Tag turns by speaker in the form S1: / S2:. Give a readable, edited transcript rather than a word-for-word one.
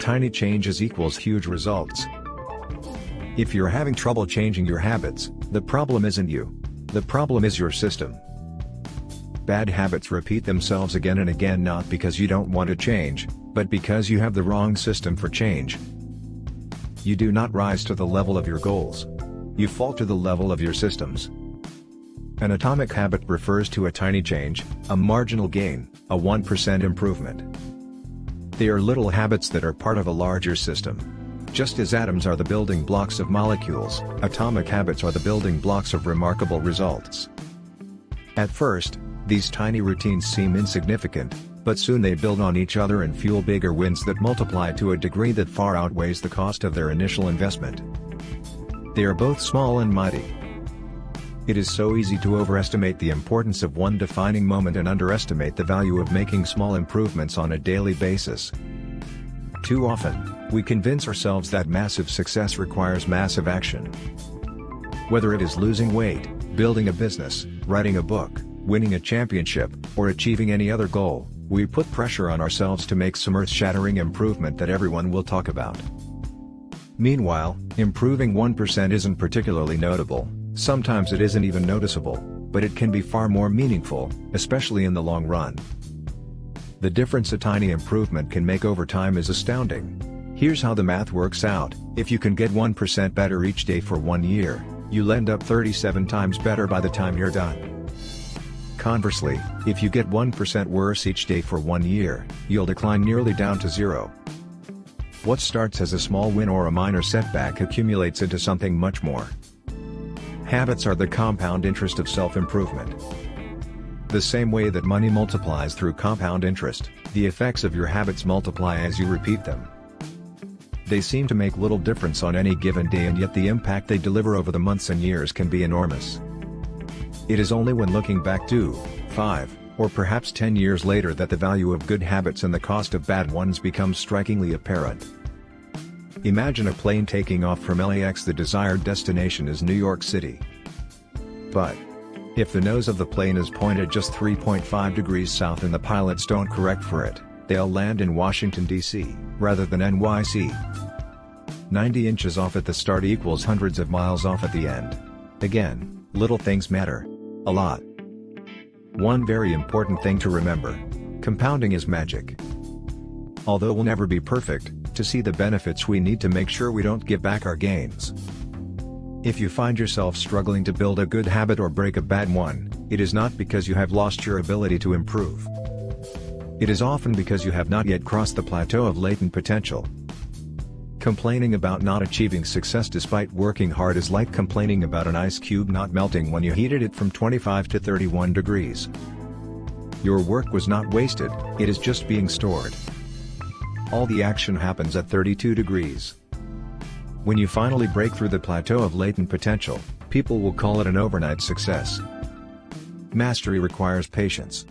S1: tiny changes equals huge results. If you're having trouble changing your habits, the problem isn't you. The problem is your system. Bad habits repeat themselves again and again not because you don't want to change, but because you have the wrong system for change. You do not rise to the level of your goals. You fall to the level of your systems. An atomic habit refers to a tiny change, a marginal gain, a 1% improvement. They are little habits that are part of a larger system. Just as atoms are the building blocks of molecules, atomic habits are the building blocks of remarkable results. At first, these tiny routines seem insignificant, but soon they build on each other and fuel bigger wins that multiply to a degree that far outweighs the cost of their initial investment. They are both small and mighty. It is so easy to overestimate the importance of one defining moment and underestimate the value of making small improvements on a daily basis. Too often, we convince ourselves that massive success requires massive action. Whether it is losing weight, building a business, writing a book, winning a championship, or achieving any other goal, we put pressure on ourselves to make some earth-shattering improvement that everyone will talk about. Meanwhile, improving 1% isn't particularly notable, sometimes it isn't even noticeable, but it can be far more meaningful, especially in the long run. The difference a tiny improvement can make over time is astounding. Here's how the math works out: if you can get 1% better each day for 1 year, you'll end up 37 times better by the time you're done. Conversely, if you get 1% worse each day for 1 year, you'll decline nearly down to zero. What starts as a small win or a minor setback accumulates into something much more. Habits are the compound interest of self-improvement. The same way that money multiplies through compound interest, the effects of your habits multiply as you repeat them. They seem to make little difference on any given day, and yet the impact they deliver over the months and years can be enormous. It is only when looking back 2, 5, or perhaps 10 years later that the value of good habits and the cost of bad ones becomes strikingly apparent. Imagine a plane taking off from LAX. The desired destination is New York City. But if the nose of the plane is pointed just 3.5 degrees south and the pilots don't correct for it, they'll land in Washington, D.C., rather than NYC. 90 inches off at the start equals hundreds of miles off at the end. Again, little things matter a lot. One very important thing to remember: compounding is magic. Although we'll never be perfect, to see the benefits we need to make sure we don't give back our gains. If you find yourself struggling to build a good habit or break a bad one, it is not because you have lost your ability to improve. It is often because you have not yet crossed the plateau of latent potential. Complaining about not achieving success despite working hard is like complaining about an ice cube not melting when you heated it from 25 to 31 degrees. Your work was not wasted, it is just being stored. All the action happens at 32 degrees. When you finally break through the plateau of latent potential, people will call it an overnight success. Mastery requires patience.